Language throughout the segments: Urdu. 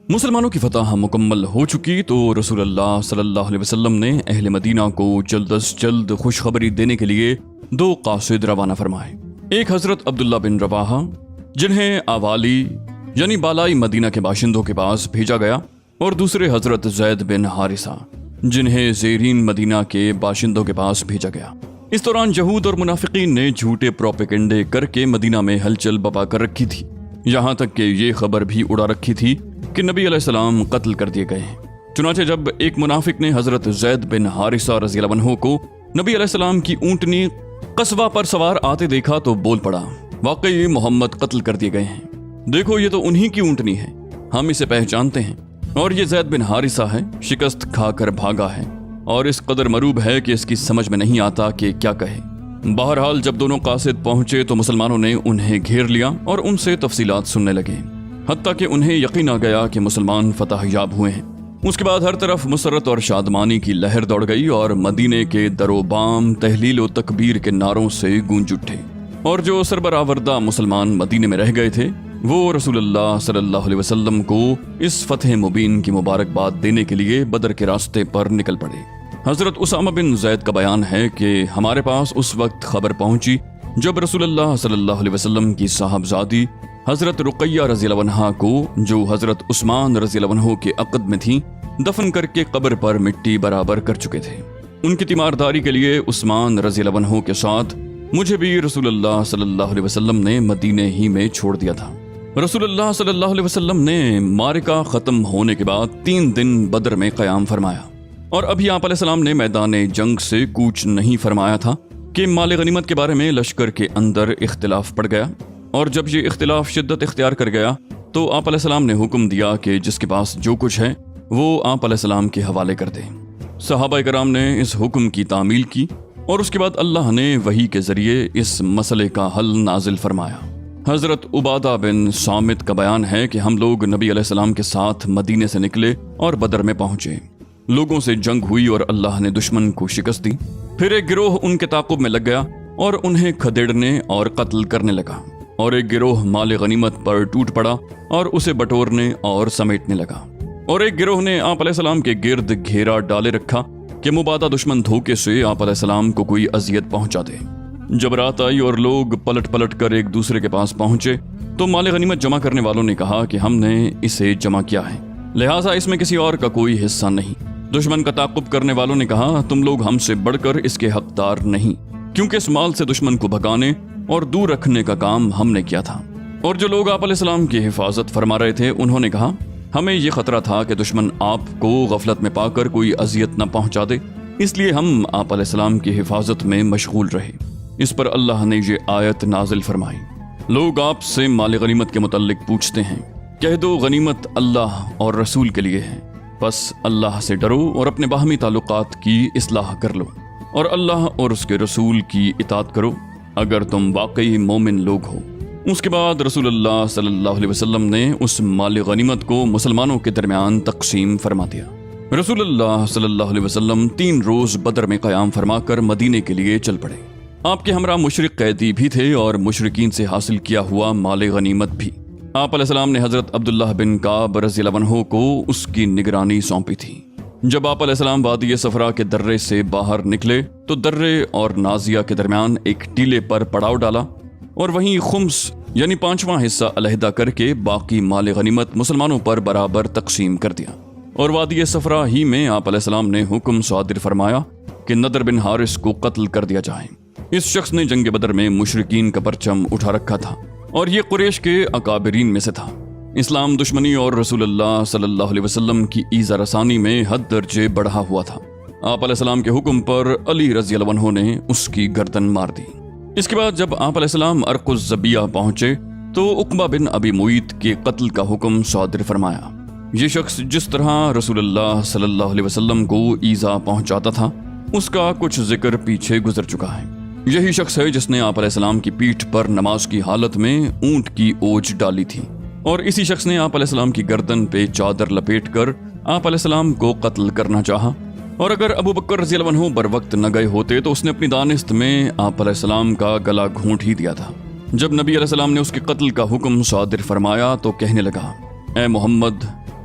مسلمانوں کی فتح مکمل ہو چکی تو رسول اللہ صلی اللہ علیہ وسلم نے اہل مدینہ کو جلد از جلد خوشخبری دینے کے لیے 2 قاصد روانہ فرمائے۔ ایک حضرت عبداللہ بن رواحہ جنہیں آوالی یعنی بالائی مدینہ کے باشندوں کے پاس بھیجا گیا، اور دوسرے حضرت زید بن حارثہ جنہیں زیرین مدینہ کے باشندوں کے پاس بھیجا گیا۔ اس دوران یہود اور منافقین نے جھوٹے پروپیگنڈے کر کے مدینہ میں ہلچل بپا کر رکھی تھی، یہاں تک کہ یہ خبر بھی اڑا رکھی تھی کہ نبی علیہ السلام قتل کر دیے گئے ہیں۔ چنانچہ جب ایک منافق نے حضرت زید بن حارثہ رضی اللہ عنہ کو نبی علیہ السلام کی اونٹنی قصبہ پر سوار آتے دیکھا تو بول پڑا، واقعی محمد قتل کر دیے گئے ہیں، دیکھو یہ تو انہی کی اونٹنی ہے، ہم اسے پہچانتے ہیں، اور یہ زید بن حارثہ ہے، شکست کھا کر بھاگا ہے اور اس قدر مروب ہے کہ اس کی سمجھ میں نہیں آتا کہ کیا کہے۔ بہرحال جب دونوں قاصد پہنچے تو مسلمانوں نے انہیں گھیر لیا اور ان سے تفصیلات سننے لگے، حتیٰ کہ انہیں یقین آ گیا کہ مسلمان فتح یاب ہوئے ہیں۔ اس کے بعد ہر طرف مسرت اور شادمانی کی لہر دوڑ گئی اور مدینے کے در و بام تہلیل و تکبیر کے نعروں سے گونج اٹھے، اور جو سربراوردہ مسلمان مدینے میں رہ گئے تھے وہ رسول اللہ صلی اللہ علیہ وسلم کو اس فتح مبین کی مبارکباد دینے کے لیے بدر کے راستے پر نکل پڑے۔ حضرت اسامہ بن زید کا بیان ہے کہ ہمارے پاس اس وقت خبر پہنچی جب رسول اللہ صلی اللہ علیہ وسلم کی صاحبزادی حضرت رقیہ رضی اللہ عنہا کو، جو حضرت عثمان رضی اللہ عنہ کے عقد میں تھیں، دفن کر کے قبر پر مٹی برابر کر چکے تھے۔ ان کی تیمارداری کے لیے عثمان رضی اللہ عنہ کے ساتھ مجھے بھی رسول اللہ صلی اللہ علیہ وسلم نے مدینے ہی میں چھوڑ دیا تھا۔ رسول اللہ صلی اللہ علیہ وسلم نے معرکہ ختم ہونے کے بعد 3 دن بدر میں قیام فرمایا، اور ابھی آپ علیہ السلام نے میدان جنگ سے کوچ نہیں فرمایا تھا کہ مال غنیمت کے بارے میں لشکر کے اندر اختلاف پڑ گیا، اور جب یہ اختلاف شدت اختیار کر گیا تو آپ علیہ السلام نے حکم دیا کہ جس کے پاس جو کچھ ہے وہ آپ علیہ السلام کے حوالے کر دیں۔ صحابہ کرام نے اس حکم کی تعمیل کی، اور اس کے بعد اللہ نے وحی کے ذریعے اس مسئلے کا حل نازل فرمایا۔ حضرت عبادہ بن صامت کا بیان ہے کہ ہم لوگ نبی علیہ السلام کے ساتھ مدینے سے نکلے اور بدر میں پہنچے، لوگوں سے جنگ ہوئی اور اللہ نے دشمن کو شکست دی۔ پھر ایک گروہ ان کے تعاقب میں لگ گیا اور انہیں کھدیڑنے اور قتل کرنے لگا، اور ایک گروہ مال غنیمت پر ٹوٹ پڑا اور اسے بٹورنے اور سمیٹنے لگا، اور ایک گروہ نے آپ علیہ السلام کے گرد گھیرا ڈالے رکھا کہ مبادہ دشمن دھوکے سے آپ علیہ السلام کو کوئی اذیت پہنچا دے۔ جب رات آئی اور لوگ پلٹ پلٹ کر ایک دوسرے کے پاس پہنچے تو مال غنیمت جمع کرنے والوں نے کہا کہ ہم نے اسے جمع کیا ہے، لہٰذا اس میں کسی اور کا کوئی حصہ نہیں۔ دشمن کا تعاقب کرنے والوں نے کہا تم لوگ ہم سے بڑھ کر اس کے حقدار نہیں، کیونکہ اس مال سے دشمن کو بھگانے اور دور رکھنے کا کام ہم نے کیا تھا۔ اور جو لوگ آپ علیہ السلام کی حفاظت فرما رہے تھے انہوں نے کہا ہمیں یہ خطرہ تھا کہ دشمن آپ کو غفلت میں پا کر کوئی اذیت نہ پہنچا دے، اس لیے ہم آپ علیہ السلام کی حفاظت میں مشغول رہے۔ اس پر اللہ نے یہ آیت نازل فرمائی، لوگ آپ سے مال غنیمت کے متعلق پوچھتے ہیں، کہہ دو غنیمت اللہ اور رسول کے لیے ہے، بس اللہ سے ڈرو اور اپنے باہمی تعلقات کی اصلاح کر لو، اور اللہ اور اس کے رسول کی اطاعت کرو اگر تم واقعی مومن لوگ ہو۔ اس کے بعد رسول اللہ صلی اللہ علیہ وسلم نے اس مال غنیمت کو مسلمانوں کے درمیان تقسیم فرما دیا۔ رسول اللہ صلی اللہ علیہ وسلم 3 روز بدر میں قیام فرما کر مدینے کے لیے چل پڑے۔ آپ کے ہمراہ مشرک قیدی بھی تھے اور مشرکین سے حاصل کیا ہوا مال غنیمت بھی۔ آپ علیہ السلام نے حضرت عبداللہ بن کعب رضی اللہ عنہ کو اس کی نگرانی سونپی تھی۔ جب آپ علیہ السلام وادی صفرا کے درے سے باہر نکلے تو درے اور نازیہ کے درمیان ایک ٹیلے پر پڑاؤ ڈالا، اور وہیں خمس یعنی 5واں حصہ علیحدہ کر کے باقی مال غنیمت مسلمانوں پر برابر تقسیم کر دیا۔ اور وادی صفرا ہی میں آپ علیہ السلام نے حکم صادر فرمایا کہ نضر بن حارث کو قتل کر دیا جائے۔ اس شخص نے جنگ بدر میں مشرکین کا پرچم اٹھا رکھا تھا اور یہ قریش کے اکابرین میں سے تھا۔ اسلام دشمنی اور رسول اللہ صلی اللہ علیہ وسلم کی ایذا رسانی میں حد درجے بڑھا ہوا تھا۔ آپ علیہ السلام کے حکم پر علی رضی اللہ عنہ نے اس کی گردن مار دی۔ اس کے بعد جب آپ علیہ السلام ارق الزبیہ پہنچے تو عقبہ بن ابی معیط کے قتل کا حکم صادر فرمایا۔ یہ شخص جس طرح رسول اللہ صلی اللہ علیہ وسلم کو ایذا پہنچاتا تھا اس کا کچھ ذکر پیچھے گزر چکا ہے۔ یہی شخص ہے جس نے آپ علیہ السلام کی پیٹھ پر نماز کی حالت میں اونٹ کی اوج ڈالی تھی، اور اسی شخص نے آپ علیہ السلام کی گردن پہ چادر لپیٹ کر آپ علیہ السلام کو قتل کرنا چاہا، اور اگر ابو بکر رضی اللہ عنہ بر وقت نہ گئے ہوتے تو اس نے اپنی دانست میں آپ علیہ السلام کا گلا گھونٹ ہی دیا تھا۔ جب نبی علیہ السلام نے اس کے قتل کا حکم صادر فرمایا تو کہنے لگا، اے محمد،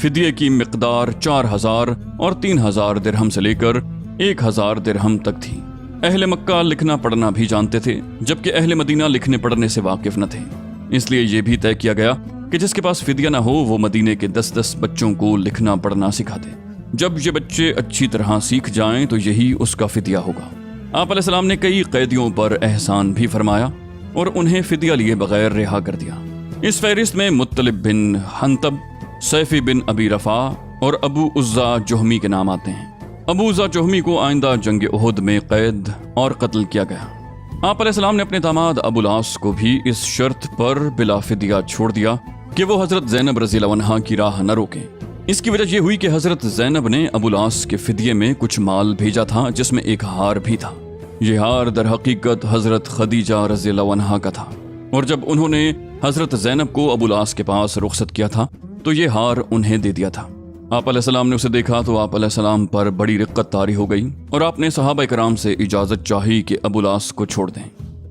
فدیے کی مقدار 4000 اور 3000 درہم سے لے کر 1000 درہم تک تھی۔ اہل مکہ لکھنا پڑھنا بھی جانتے تھے، جبکہ اہل مدینہ لکھنے پڑھنے سے واقف نہ تھے۔ اس لیے یہ بھی طے کیا گیا کہ جس کے پاس فدیہ نہ ہو وہ مدینے کے 10 بچوں کو لکھنا پڑھنا سکھا دے۔ جب یہ بچے اچھی طرح سیکھ جائیں تو یہی اس کا فدیہ ہوگا۔ آپ علیہ السلام نے کئی قیدیوں پر احسان بھی فرمایا اور انہیں فدیہ لیے بغیر رہا کر دیا۔ اس فہرست میں مطلب بن حنطب، سیفی بن ابی رفا اور ابو عزا جہمی کے نام آتے ہیں۔ ابو عزا جہمی کو آئندہ جنگ احد میں قید اور قتل کیا گیا۔ آپ علیہ السلام نے اپنے داماد ابو العاص کو بھی اس شرط پر بلا فدیہ چھوڑ دیا کہ وہ حضرت زینب رضی اللہ عنہا کی راہ نہ روکیں۔ اس کی وجہ یہ ہوئی کہ حضرت زینب نے ابو العاص کے فدیے میں کچھ مال بھیجا تھا، جس میں ایک ہار بھی تھا۔ یہ ہار در حقیقت حضرت خدیجہ رضی اللہ عنہا کا تھا، اور جب انہوں نے حضرت زینب کو ابو العاص کے پاس رخصت کیا تھا تو یہ ہار انہیں دے دیا تھا۔ آپ علیہ السلام نے اسے دیکھا تو آپ علیہ السلام پر بڑی رقت طاری ہو گئی اور آپ نے صحابہ کرام سے اجازت چاہی کہ ابو العاص کو چھوڑ دیں۔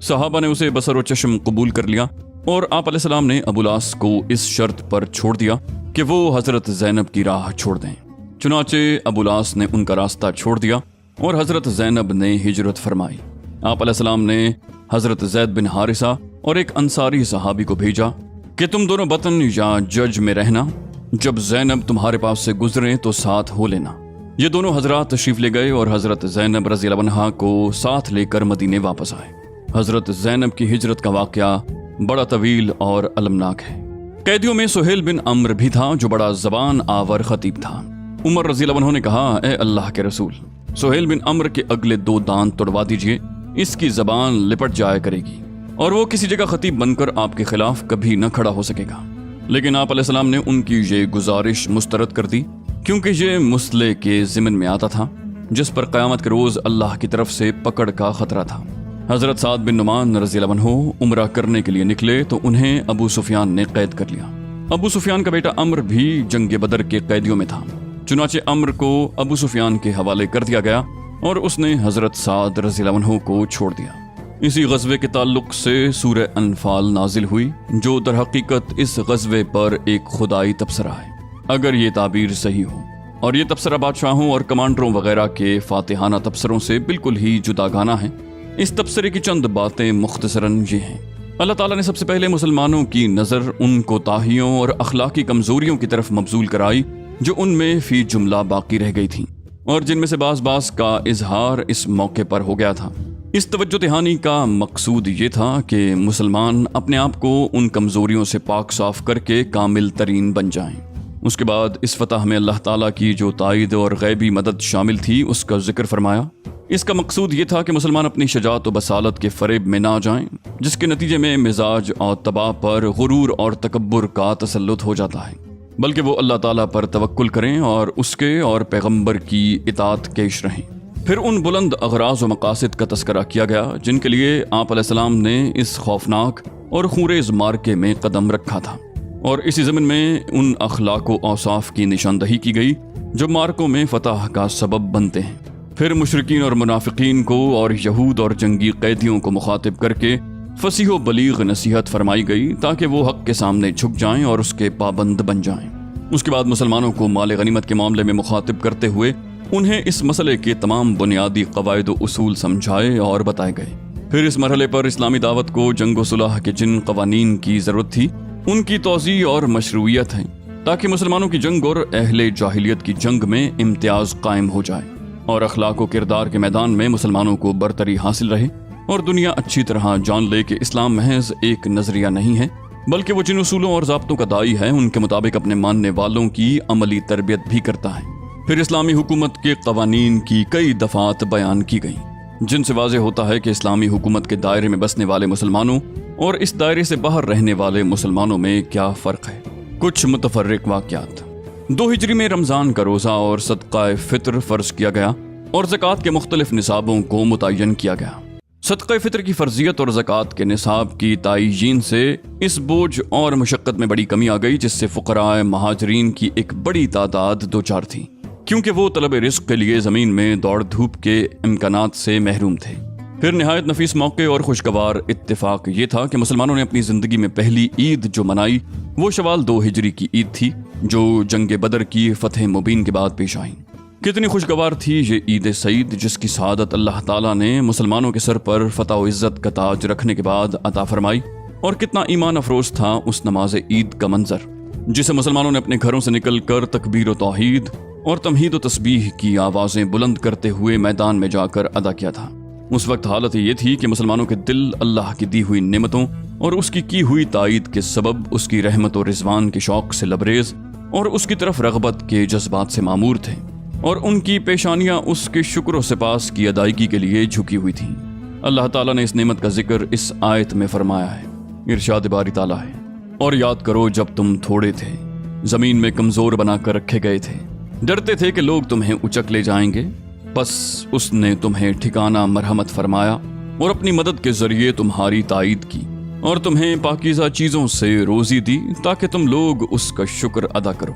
صحابہ نے اسے بصر و چشم قبول کر لیا اور آپ علیہ السلام نے ابو العاص کو اس شرط پر چھوڑ دیا کہ وہ حضرت زینب کی راہ چھوڑ دیں۔ چنانچہ ابو العاص نے ان کا راستہ چھوڑ دیا اور حضرت زینب نے ہجرت فرمائی۔ آپ علیہ السلام نے حضرت زید بن حارثہ اور ایک انصاری صحابی کو بھیجا کہ تم دونوں بطن یا جج میں رہنا، جب زینب تمہارے پاس سے گزریں تو ساتھ ہو لینا۔ یہ دونوں حضرات تشریف لے گئے اور حضرت زینب رضی اللہ عنہا کو ساتھ لے کر مدینے واپس آئے۔ حضرت زینب کی ہجرت کا واقعہ بڑا طویل اور المناک ہے۔ قیدیوں میں سہیل بن عمر بھی تھا جو بڑا زبان آور خطیب تھا۔ عمر رضی اللہ عنہ نے کہا، اے اللہ کے رسول، سہیل بن عمر کے اگلے 2 دانت توڑوا دیجئے، اس کی زبان لپٹ جایا کرے گی اور وہ کسی جگہ خطیب بن کر آپ کے خلاف کبھی نہ کھڑا ہو سکے گا۔ لیکن آپ علیہ السلام نے ان کی یہ گزارش مسترد کر دی، کیونکہ یہ مسئلے کے ضمن میں آتا تھا جس پر قیامت کے روز اللہ کی طرف سے پکڑ کا خطرہ تھا۔ حضرت سعد بن نعمان رضی اللہ عنہ عمرہ کرنے کے لیے نکلے تو انہیں ابو سفیان نے قید کر لیا۔ ابو سفیان کا بیٹا عمر بھی جنگ بدر کے قیدیوں میں تھا، چنانچہ عمر کو ابو سفیان کے حوالے کر دیا گیا اور اس نے حضرت سعد رضی اللہ عنہ کو چھوڑ دیا۔ اسی غزوے کے تعلق سے سورہ انفال نازل ہوئی، جو در حقیقت اس غزوے پر ایک خدائی تبصرہ ہے، اگر یہ تعبیر صحیح ہو، اور یہ تبصرہ بادشاہوں اور کمانڈروں وغیرہ کے فاتحانہ تبصروں سے بالکل ہی جداگانہ ہے۔ اس تبصرے کی چند باتیں مختصراً یہ ہیں۔ اللہ تعالیٰ نے سب سے پہلے مسلمانوں کی نظر ان کوتاہیوں اور اخلاقی کمزوریوں کی طرف مبذول کرائی جو ان میں فی جملہ باقی رہ گئی تھیں، اور جن میں سے بعض کا اظہار اس موقع پر ہو گیا تھا۔ اس توجہ دہانی کا مقصود یہ تھا کہ مسلمان اپنے آپ کو ان کمزوریوں سے پاک صاف کر کے کامل ترین بن جائیں۔ اس کے بعد اس فتح میں اللہ تعالیٰ کی جو تائید اور غیبی مدد شامل تھی اس کا ذکر فرمایا۔ اس کا مقصود یہ تھا کہ مسلمان اپنی شجاعت و بصالت کے فریب میں نہ جائیں، جس کے نتیجے میں مزاج اور طبع پر غرور اور تکبر کا تسلط ہو جاتا ہے، بلکہ وہ اللہ تعالیٰ پر توکل کریں اور اس کے اور پیغمبر کی اطاعت کیش رہیں۔ پھر ان بلند اغراض و مقاصد کا تذکرہ کیا گیا جن کے لیے آپ علیہ السلام نے اس خوفناک اور خونریز مارکے میں قدم رکھا تھا، اور اسی ضمن میں ان اخلاق و اوصاف کی نشاندہی کی گئی جو مارکوں میں فتح کا سبب بنتے ہیں۔ پھر مشرکین اور منافقین کو اور یہود اور جنگی قیدیوں کو مخاطب کر کے فصیح و بلیغ نصیحت فرمائی گئی تاکہ وہ حق کے سامنے جھک جائیں اور اس کے پابند بن جائیں۔ اس کے بعد مسلمانوں کو مال غنیمت کے معاملے میں مخاطب کرتے ہوئے انہیں اس مسئلے کے تمام بنیادی قواعد و اصول سمجھائے اور بتائے گئے۔ پھر اس مرحلے پر اسلامی دعوت کو جنگ و صلح کے جن قوانین کی ضرورت تھی ان کی توضیح اور مشروعیت ہے، تاکہ مسلمانوں کی جنگ اور اہل جاہلیت کی جنگ میں امتیاز قائم ہو جائے اور اخلاق و کردار کے میدان میں مسلمانوں کو برتری حاصل رہے، اور دنیا اچھی طرح جان لے کہ اسلام محض ایک نظریہ نہیں ہے بلکہ وہ جن اصولوں اور ضابطوں کا داعی ہے ان کے مطابق اپنے ماننے والوں کی عملی تربیت بھی کرتا ہے۔ پھر اسلامی حکومت کے قوانین کی کئی دفعات بیان کی گئیں جن سے واضح ہوتا ہے کہ اسلامی حکومت کے دائرے میں بسنے والے مسلمانوں اور اس دائرے سے باہر رہنے والے مسلمانوں میں کیا فرق ہے۔ کچھ متفرق واقعات۔ 2 ہجری میں رمضان کا روزہ اور صدقہ فطر فرض کیا گیا اور زکوٰۃ کے مختلف نصابوں کو متعین کیا گیا۔ صدقہ فطر کی فرضیت اور زکوٰۃ کے نصاب کی تعیین سے اس بوجھ اور مشقت میں بڑی کمی آ گئی جس سے فقراء مہاجرین کی ایک بڑی تعداد دوچار تھی، کیونکہ وہ طلب رزق کے لیے زمین میں دوڑ دھوپ کے امکانات سے محروم تھے۔ پھر نہایت نفیس موقع اور خوشگوار اتفاق یہ تھا کہ مسلمانوں نے اپنی زندگی میں پہلی عید جو منائی وہ شوال 2 ہجری کی عید تھی، جو جنگ بدر کی فتح مبین کے بعد پیش آئی۔ کتنی خوشگوار تھی یہ عید سعید، جس کی سعادت اللہ تعالیٰ نے مسلمانوں کے سر پر فتح و عزت کا تاج رکھنے کے بعد عطا فرمائی، اور کتنا ایمان افروز تھا اس نماز عید کا منظر، جسے مسلمانوں نے اپنے گھروں سے نکل کر تکبیر و توحید اور تمہید و تسبیح کی آوازیں بلند کرتے ہوئے میدان میں جا کر ادا کیا تھا۔ اس وقت حالت یہ تھی کہ مسلمانوں کے دل اللہ کی دی ہوئی نعمتوں اور اس کی ہوئی تائید کے سبب اس کی رحمت و رضوان کے شوق سے لبریز اور اس کی طرف رغبت کے جذبات سے معمور تھے، اور ان کی پیشانیاں اس کے شکر و سپاس کی ادائیگی کے لیے جھکی ہوئی تھیں۔ اللہ تعالیٰ نے اس نعمت کا ذکر اس آیت میں فرمایا ہے۔ ارشاد باری تعالیٰ ہے، اور یاد کرو جب تم تھوڑے تھے، زمین میں کمزور بنا کر رکھے گئے تھے، ڈرتے تھے کہ لوگ تمہیں اچک لے جائیں گے، بس اس نے تمہیں ٹھکانہ مرحمت فرمایا اور اپنی مدد کے ذریعے تمہاری تائید کی، اور تمہیں پاکیزہ چیزوں سے روزی دی تاکہ تم لوگ اس کا شکر ادا کرو۔